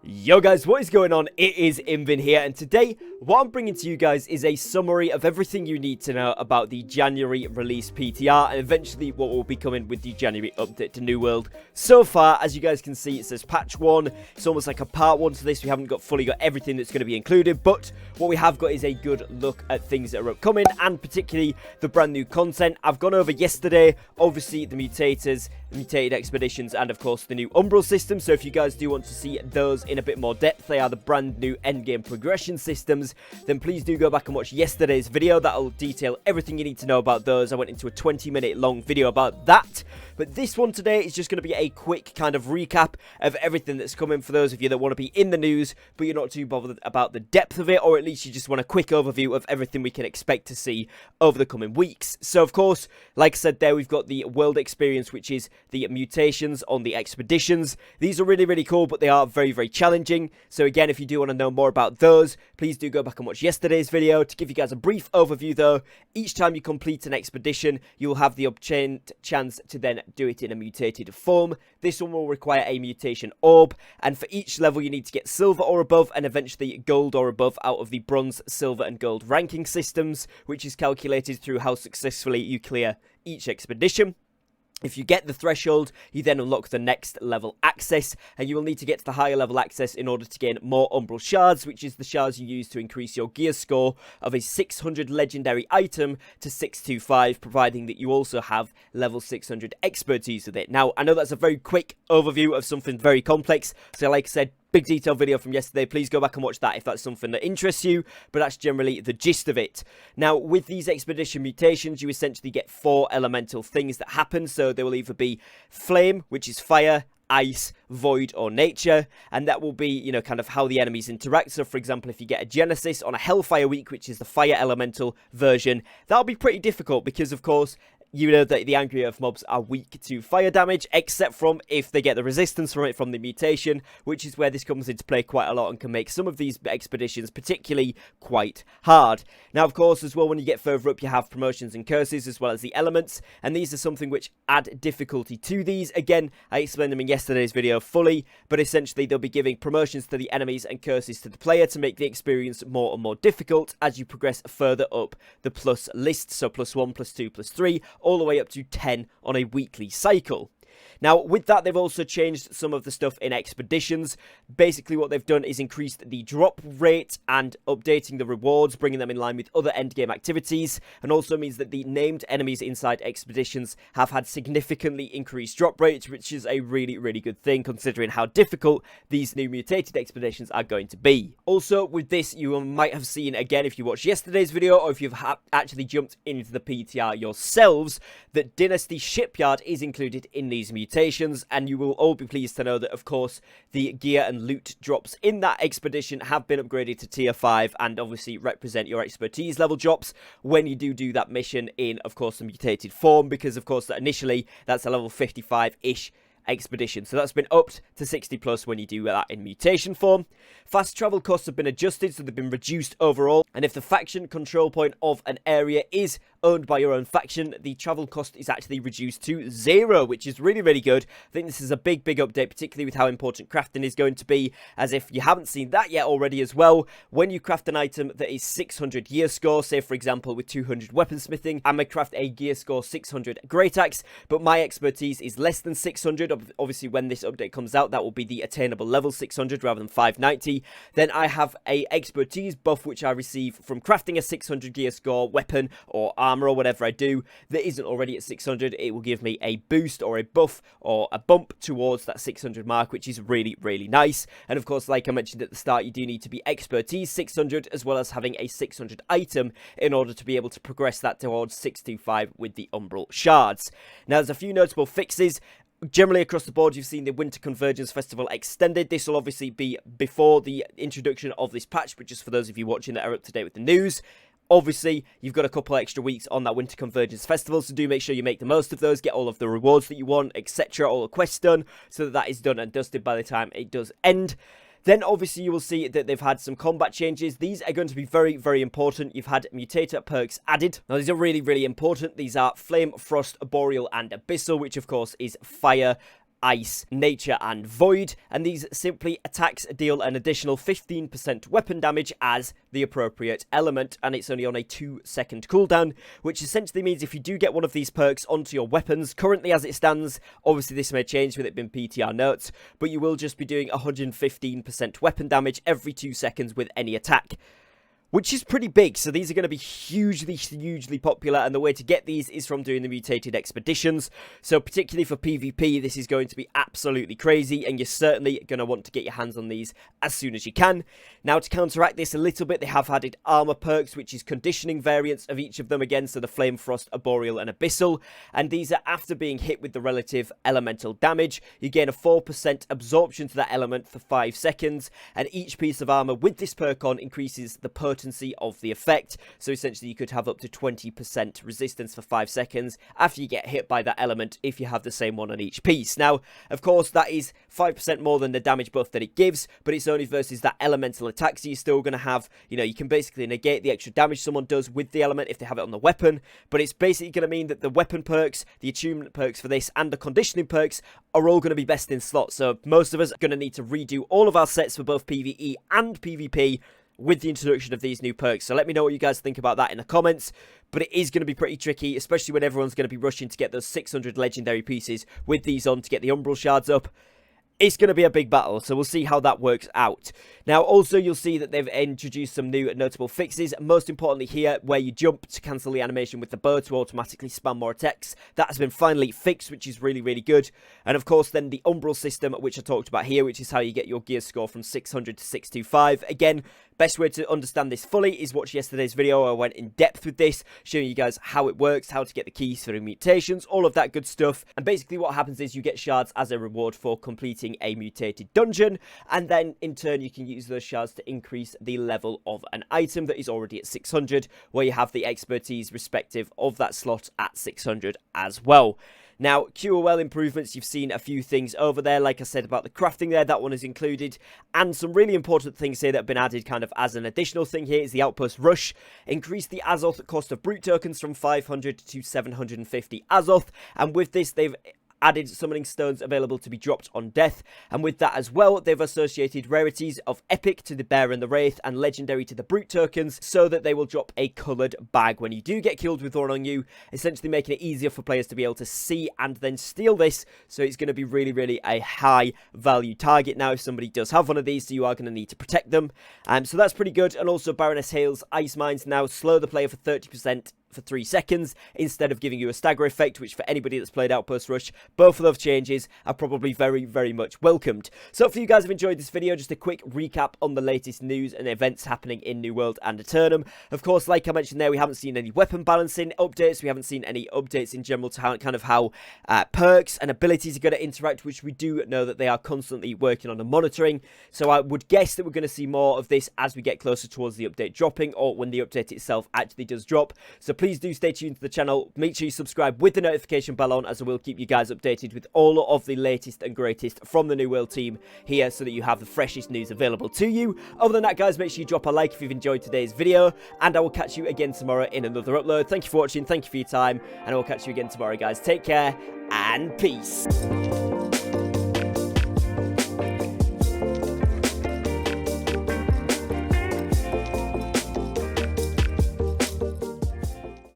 Yo guys, what is going on? It is Invin here, and today what I'm bringing to you guys is a summary of everything you need to know about the January release PTR and eventually what will be coming with the January update to New World. So far, as you guys can see, it says patch 1. It's almost like a part 1 to this. We haven't fully got everything that's going to be included, but what we have got is a good look at things that are upcoming and particularly the brand new content. I've gone over yesterday, obviously the mutators, the mutated expeditions, and of course the new Umbral system. So if you guys do want to see those in a bit more depth, they are the brand new endgame progression systems, then please do go back and watch yesterday's video. That'll detail everything you need to know about those. I went into a 20-minute long video about that, but this one today is just going to be a quick kind of recap of everything that's coming for those of you that want to be in the news but you're not too bothered about the depth of it, or at least you just want a quick overview of everything we can expect to see over the coming weeks. So of course, like I said there, we've got the world experience, which is the mutations on the expeditions. These are really cool, but they are very challenging. So again, if you do want to know more about those, please do go back and watch yesterday's video. To give you guys a brief overview though, each time you complete an expedition, you'll have the chance to then do it in a mutated form. This one will require a mutation orb, and for each level you need to get silver or above and eventually gold or above out of the bronze, silver and gold ranking systems, which is calculated through how successfully you clear each expedition. If you get the threshold, you then unlock the next level access, and you will need to get to the higher level access in order to gain more Umbral shards, which is the shards you use to increase your gear score of a 600 legendary item to 625, providing that you also have level 600 expertise with it. Now, I know that's a very quick overview of something very complex, so like I said, big detailed video from yesterday. Please go back and watch that if that's something that interests you, but that's generally the gist of it. Now, with these expedition mutations, you essentially get 4 elemental things that happen. So they will either be flame, which is fire, ice, void, or nature, and that will be, you know, kind of how the enemies interact. So for example, if you get a Genesis on a Hellfire week, which is the fire elemental version, that'll be pretty difficult because of course you know that the Angry Earth mobs are weak to fire damage, except from if they get the resistance from it from the mutation, which is where this comes into play quite a lot and can make some of these expeditions particularly quite hard. Now, of course, as well, when you get further up, you have promotions and curses as well as the elements, and these are something which add difficulty to these. Again, I explained them in yesterday's video fully, but essentially they'll be giving promotions to the enemies and curses to the player to make the experience more and more difficult as you progress further up the plus list, so +1, +2, +3, all the way up to 10 on a weekly cycle. Now, with that, they've also changed some of the stuff in expeditions. Basically, what they've done is increased the drop rate and updating the rewards, bringing them in line with other endgame activities, and also means that the named enemies inside expeditions have had significantly increased drop rates, which is a really good thing considering how difficult these new mutated expeditions are going to be. Also, with this, you might have seen, again, if you watched yesterday's video, or if you've actually jumped into the PTR yourselves, that Dynasty Shipyard is included in these mutations, and you will all be pleased to know that of course the gear and loot drops in that expedition have been upgraded to tier 5 and obviously represent your expertise level drops when you do that mission in of course the mutated form, because of course initially that's a level 55-ish expedition, so that's been upped to 60+ when you do that in mutation form. Fast travel costs have been adjusted, so they've been reduced overall, and if the faction control point of an area is owned by your own faction, the travel cost is actually reduced to 0, which is really good. I think this is a big update, particularly with how important crafting is going to be, as if you haven't seen that yet already as well, when you craft an item that is 600 gear score, say for example with 200 weaponsmithing, I may craft a gear score 600 great axe, but my expertise is less than 600, obviously when this update comes out that will be the attainable level 600 rather than 590, then I have a expertise buff which I receive from crafting a 600 gear score weapon or armor or whatever I do that isn't already at 600. It will give me a boost or a buff or a bump towards that 600 mark, which is really nice. And of course, like I mentioned at the start, you do need to be expertise 600 as well as having a 600 item in order to be able to progress that towards 625 with the Umbral shards. Now, there's a few notable fixes. Generally across the board, you've seen the Winter Convergence Festival extended. This will obviously be before the introduction of this patch, but just for those of you watching that are up to date with the news. Obviously, you've got a couple extra weeks on that Winter Convergence Festival, so do make sure you make the most of those, get all of the rewards that you want, etc., all the quests done, so that is done and dusted by the time it does end. Then obviously you will see that they've had some combat changes. These are going to be very important. You've had mutator perks added. Now these are really important. These are Flame, Frost, Boreal and Abyssal, which of course is fire, Ice, Nature, and Void, and these simply attacks deal an additional 15% weapon damage as the appropriate element, and it's only on a 2-second cooldown, which essentially means if you do get one of these perks onto your weapons, currently as it stands, obviously this may change with it being PTR notes, but you will just be doing 115% weapon damage every 2 seconds with any attack, which is pretty big. So these are going to be hugely popular, and the way to get these is from doing the mutated expeditions. So particularly for PvP, this is going to be absolutely crazy, and you're certainly going to want to get your hands on these as soon as you can. Now, to counteract this a little bit, they have added armor perks, which is conditioning variants of each of them again, so the Flame, Frost, Arboreal, and Abyssal, and these are after being hit with the relative elemental damage. You gain a 4% absorption to that element for 5 seconds, and each piece of armor with this perk on increases the potency of the effect. So essentially you could have up to 20% resistance for 5 seconds after you get hit by that element if you have the same one on each piece. Now, of course, that is 5% more than the damage buff that it gives, but it's only versus that elemental attack, so you're still going to have, you know, you can basically negate the extra damage someone does with the element if they have it on the weapon, but it's basically going to mean that the weapon perks, the attunement perks for this, and the conditioning perks are all going to be best in slot. So most of us are going to need to redo all of our sets for both PvE and PvP with the introduction of these new perks. So let me know what you guys think about that in the comments, but it is going to be pretty tricky, especially when everyone's going to be rushing to get those 600 legendary pieces with these on to get the Umbral shards up. It's going to be a big battle, so we'll see how that works out. Now, also, you'll see that they've introduced some new notable fixes. Most importantly here, where you jump to cancel the animation with the bow to automatically spam more attacks. That has been finally fixed, which is really good. And of course, then the Umbral system, which I talked about here, which is how you get your gear score from 600 to 625. Again, best way to understand this fully is watch yesterday's video. I went in depth with this, showing you guys how it works, how to get the keys for the mutations, all of that good stuff. And basically what happens is you get shards as a reward for completing a mutated dungeon, and then in turn you can use those shards to increase the level of an item that is already at 600, where you have the expertise respective of that slot at 600 as well. Now, QOL improvements, you've seen a few things over there, like I said about the crafting there, that one is included, and some really important things here that have been added kind of as an additional thing here is the Outpost Rush. Increase the Azoth cost of brute tokens from 500 to 750 Azoth, and with this they've added summoning stones available to be dropped on death, and with that as well they've associated rarities of epic to the bear and the wraith and legendary to the brute tokens, so that they will drop a coloured bag when you do get killed with one on you, essentially making it easier for players to be able to see and then steal this. So it's going to be really a high value target now if somebody does have one of these, so you are going to need to protect them. So that's pretty good. And also Baroness Hale's ice mines now slow the player for 30% for 3 seconds instead of giving you a stagger effect, which for anybody that's played Outpost Rush, both of those changes are probably very much welcomed. So if you guys have enjoyed this video, just a quick recap on the latest news and events happening in New World and Eternum. Of course, like I mentioned there, we haven't seen any weapon balancing updates, we haven't seen any updates in general to how, kind of how perks and abilities are going to interact, which we do know that they are constantly working on and monitoring. So I would guess that we're going to see more of this as we get closer towards the update dropping, or when the update itself actually does drop. So please do stay tuned to the channel. Make sure you subscribe with the notification bell on, as I will keep you guys updated with all of the latest and greatest from the New World team here, so that you have the freshest news available to you. Other than that, guys, make sure you drop a like if you've enjoyed today's video, and I will catch you again tomorrow in another upload. Thank you for watching, thank you for your time, and I will catch you again tomorrow, guys. Take care and peace.